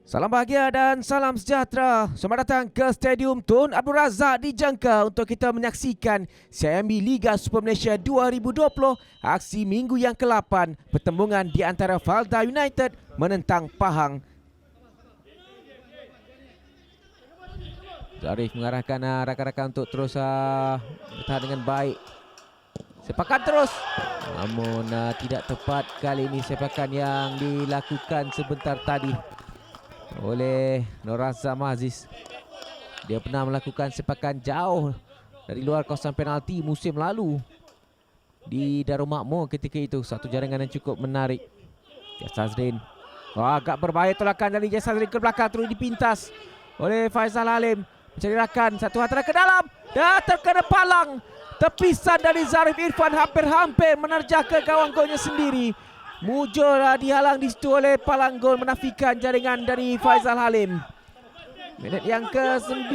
Salam bahagia dan salam sejahtera. Selamat datang ke Stadium Tun Abdul Razak di Jangka untuk kita menyaksikan CIMB Liga Super Malaysia 2020 aksi minggu yang ke-8 pertembungan di antara Falda United menentang Pahang. Zarif mengarahkan rakan-rakan untuk terus bertahan dengan baik. Sepakan terus. Namun tidak tepat kali ini sepakan yang dilakukan sebentar tadi oleh Nur Azam Aziz. Dia pernah melakukan sepakan jauh dari luar kawasan penalti musim lalu di Darul Makmur ketika itu. Satu jaringan yang cukup menarik. Jasazrin. Agak berbahaya tolakan dari Jasazrin ke belakang, terus dipintas oleh Faizal Halim. Mencari rakan, satu hantaran ke dalam dan terkena palang. Tepisan dari Zarif Irfan hampir-hampir menerjah ke gawang golnya sendiri. Mujur dihalang di situ oleh palang gol menafikan jaringan dari Faizal Halim. Minit yang ke-9.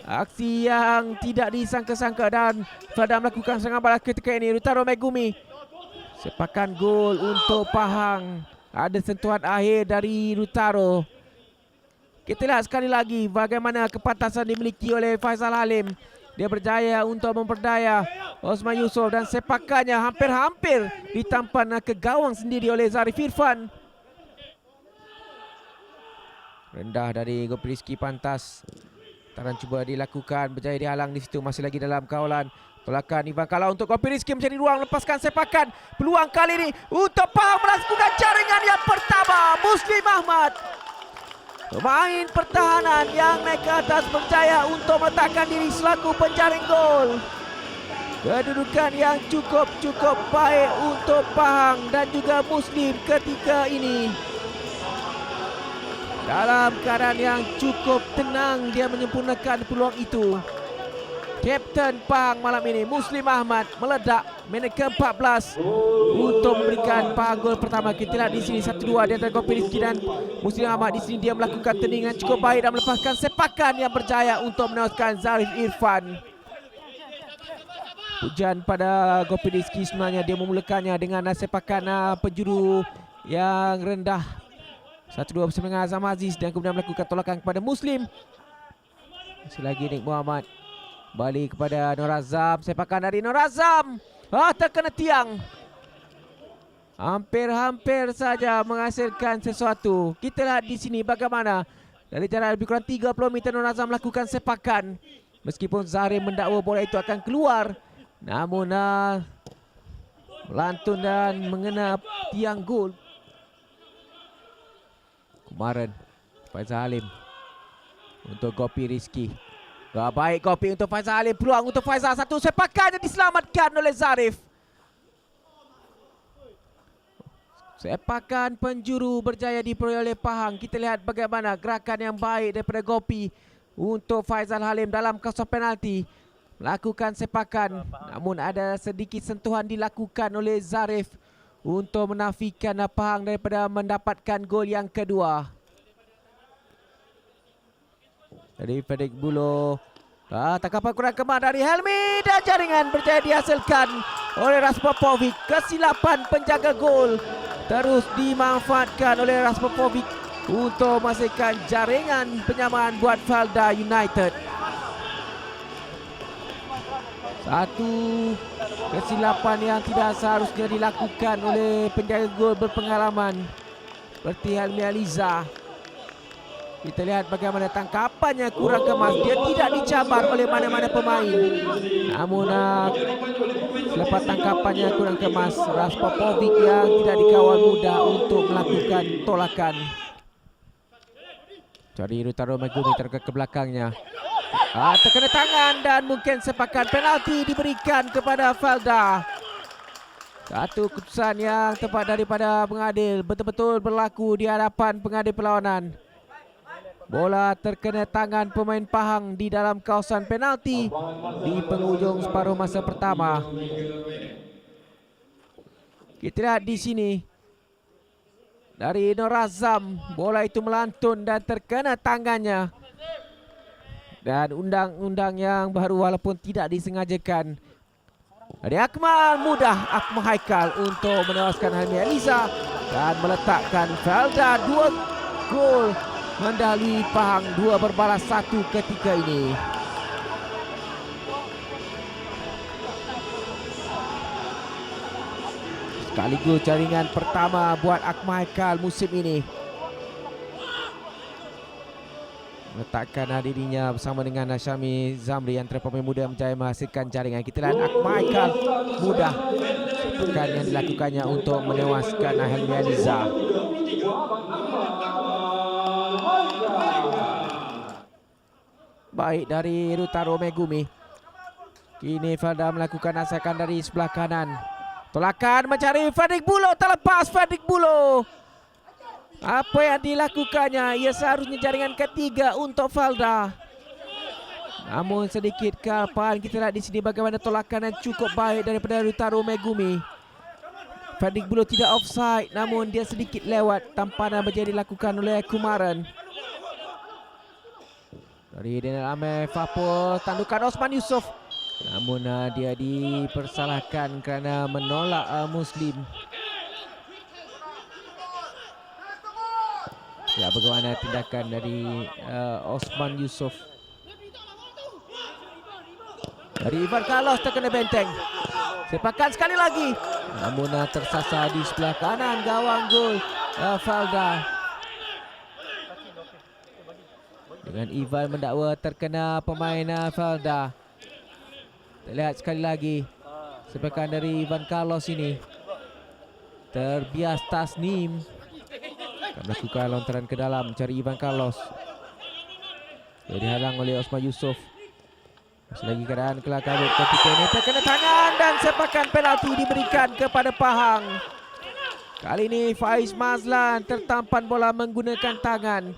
Aksi yang tidak disangka-sangka dan Falda melakukan serangan balas ketika ini. Rutaro Megumi. Sepakan gol untuk Pahang. Ada sentuhan akhir dari Rutaro. Kita lihat sekali lagi bagaimana kepantasan dimiliki oleh Faizal Halim. Dia berjaya untuk memperdaya Osman Yusof dan sepakannya hampir-hampir ditampan ke gawang sendiri oleh Zarif Irfan. Rendah dari Gopi Rizki pantas. Taran cuba dilakukan, berjaya dihalang di situ, masih lagi dalam kawalan. Tolakan Ivan Kala untuk Gopi Rizki mencari ruang, lepaskan sepakan. Peluang kali ini untuk Pahang melakukan jaringan yang pertama. Muslim Ahmad, pemain pertahanan yang naik ke atas, berjaya untuk meletakkan diri selaku penjaring gol. Kedudukan yang cukup baik untuk Pahang dan juga Muslim ketika ini. Dalam keadaan yang cukup tenang dia menyempurnakan peluang itu. Kapten Pahang malam ini Muslim Ahmad meledak minit ke-14 untuk memberikan Pahang gol pertama. Kita lihat di sini 1-2 di antara Gopi Rizki dan Muslim Ahmad. Di sini dia melakukan tendingan cukup baik dan melepaskan sepakan yang berjaya untuk menewaskan Zarif Irfan. Pujian pada Gopi Rizki, sebenarnya dia memulakannya dengan sepakan penjuru yang rendah. 1-2 bersama dengan Azam Aziz dan kemudian melakukan tolakan kepada Muslim. Masih lagi Nik Muhammad. Balik kepada Nur Azam. Sepakan dari Nur Azam. Terkena tiang. Hampir-hampir saja menghasilkan sesuatu. Kita lihat di sini bagaimana dari jarak lebih kurang 30 meter Nur Azam melakukan sepakan. Meskipun Zahri mendakwa bola itu akan keluar, namun melantun dan mengena tiang gol. Kemarin Faizal Halim untuk Gopi Rizki. Baik Gopi untuk Faizal Halim. Peluang untuk Faizal. Satu sepakan yang diselamatkan oleh Zarif. Sepakan penjuru berjaya diperoleh oleh Pahang. Kita lihat bagaimana gerakan yang baik daripada Gopi untuk Faizal Halim dalam kawasan penalti. Melakukan sepakan. Namun ada sedikit sentuhan dilakukan oleh Zarif untuk menafikan Pahang daripada mendapatkan gol yang kedua. Dari Fedik Bulo. Tangkapan kurang kemar dari Helmi dan jaringan berjaya dihasilkan oleh Raspopovic. Kesilapan penjaga gol terus dimanfaatkan oleh Raspopovic untuk memastikan jaringan penyamaan buat Falda United. Satu kesilapan yang tidak seharusnya dilakukan oleh penjaga gol berpengalaman seperti Helmi Aliza. Kita lihat bagaimana tangkapannya kurang kemas. Dia tidak dicabar oleh mana-mana pemain. Namun selepas tangkapannya kurang kemas, Raspopovic yang tidak dikawal mudah untuk melakukan tolakan. Cari Rutaro Megumi terkena ke belakangnya. Terkena tangan dan mungkin sepakan penalti diberikan kepada Falda. Satu keputusan yang tepat daripada pengadil. Betul-betul berlaku di hadapan pengadil perlawanan. Bola terkena tangan pemain Pahang di dalam kawasan penalti di penghujung separuh masa pertama. Kita lihat di sini dari Nur Azam, bola itu melantun dan terkena tangannya. Dan undang-undang yang baru walaupun tidak disengajakan. Dari Akmal mudah, Akmal Haikal untuk menewaskan Helmi Aliza dan meletakkan Falda 2 gol mendahului Pahang 2-1 ketika ini. Sekaligus jaringan pertama buat Akmal Haikal musim ini. Meletakkan dirinya bersama dengan Syami Zamri antara pemain muda berjaya menghasilkan jaringan. Kita lihat Akmal Haikal mudah bukan yang dilakukannya untuk menewaskan Helmi Aliza. Baik dari Rutaro Megumi. Kini Felda melakukan asakan dari sebelah kanan. Tolakan mencari Fredrik Bulo, terlepas Fredrik Bulo. Apa yang dilakukannya? Ia seharusnya jaringan ketiga untuk Felda. Namun sedikit kelapan. Kita lihat di sini bagaimana tolakan yang cukup baik daripada Rutaro Megumi. Fredrik Bulo tidak offside, namun dia sedikit lewat. Tampanan menjadi dilakukan oleh Kumaran. Dari Daniel Amir Fapul, tandukan Osman Yusof. Namun dia dipersalahkan kerana menolak Muslim. Ya, bagaimana tindakan dari Osman Yusof. Dari Ivan Carlos terkena benteng. Sepakan sekali lagi. Namun tersasar di sebelah kanan gawang gol Felda. Dengan Ivan mendakwa terkena pemain Felda. Lihat sekali lagi sepakan dari Ivan Carlos ini. Terbias Tasnim melakukan lontaran ke dalam mencari Ivan Carlos. Dia dihalang oleh Osman Yusof. Masih lagi keadaan kelak kabut ketika ini terkena tangan dan sepakan penalti diberikan kepada Pahang. Kali ini Faiz Mazlan tertampan bola menggunakan tangan.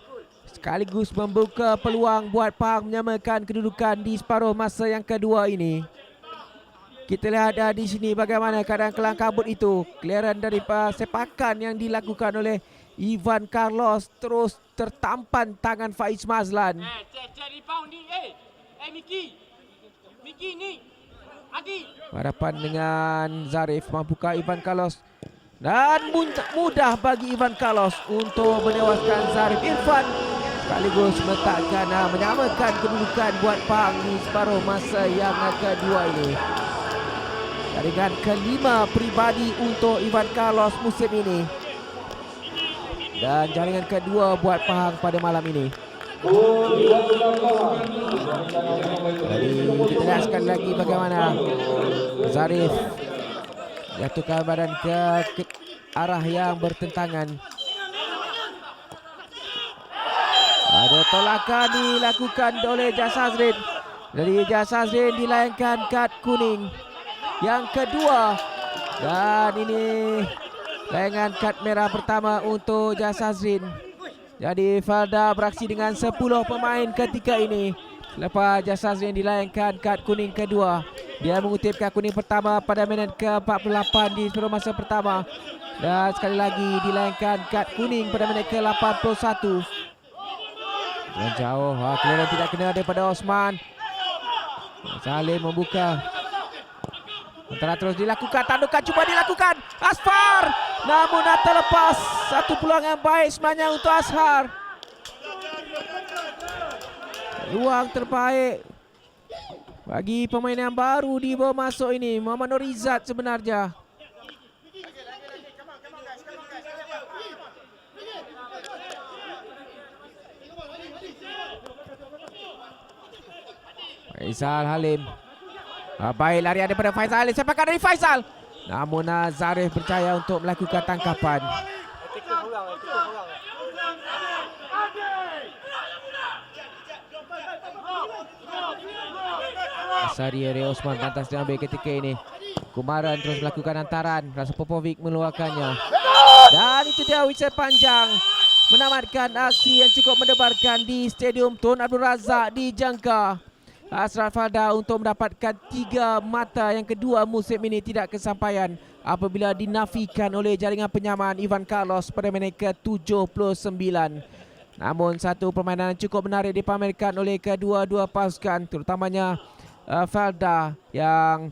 Sekaligus membuka peluang buat Pahang menyamakan kedudukan di separuh masa yang kedua ini. Kita lihat di sini bagaimana keadaan kelang kabut itu. Clearan dari sepakan yang dilakukan oleh Ivan Carlos terus tertampan tangan Faiz Mazlan. Harapan dengan Zarif mampukah Ivan Carlos. Dan mudah bagi Ivan Carlos untuk menewaskan Zarif. Irfan sekaligus meletakkan menyamakan kedudukan buat Pahang di separuh masa yang kedua ini. Jaringan kelima pribadi untuk Ivan Carlos musim ini. Dan jaringan kedua buat Pahang pada malam ini. Jadi kita lihat sekali lagi bagaimana Zarif jatuhkan badan ke arah yang bertentangan. Ada tolakan dilakukan oleh Jasazrin. Jadi Jasazrin dilayangkan kad kuning yang kedua. Dan ini layangan kad merah pertama untuk Jasazrin. Jadi Felda beraksi dengan 10 pemain ketika ini. Lepas Jasazrin dilayangkan kad kuning kedua. Dia mengutip kad kuning pertama pada minit ke-48 di separuh masa pertama. Dan sekali lagi dilayangkan kad kuning pada minit ke-81. Dan jauh, clearance tidak kena daripada Osman. Salim membuka. Antara terus dilakukan, tandukan cuba dilakukan. Asfar, namun terlepas. Satu peluang yang baik sebenarnya untuk Ashar. Ruang terbaik bagi pemain yang baru dibawa masuk ini, Muhammad Nurizat sebenarnya. Faisal Halim. Baik larian daripada Faisal Halim. Sepakan dari Faisal. Namun Zarif berjaya untuk melakukan tangkapan. Asari dari Osman pantas diambil ketika ini. Kumaran terus melakukan hantaran. Rasa Popovic mengeluarkannya. Dan itu dia wicket panjang menamatkan aksi yang cukup mendebarkan di Stadium Tun Abdul Razak di Jangka. Hasrat Felda untuk mendapatkan 3 mata yang kedua musim ini tidak kesampaian apabila dinafikan oleh jaringan penyamaan Ivan Carlos pada minit ke-79. Namun satu permainan yang cukup menarik dipamerkan oleh kedua-dua pasukan, terutamanya Felda yang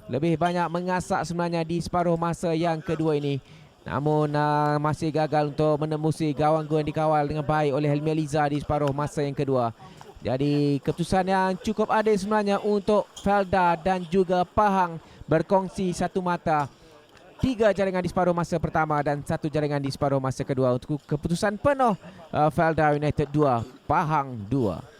lebih banyak mengasak sebenarnya di separuh masa yang kedua ini. Namun masih gagal untuk menembusi gawang gol yang dikawal dengan baik oleh Helmi Eliza di separuh masa yang kedua. Jadi keputusan yang cukup adil sebenarnya untuk Felda dan juga Pahang berkongsi satu mata. 3 jaringan di separuh masa pertama dan 1 jaringan di separuh masa kedua untuk keputusan penuh Felda United 2, Pahang 2.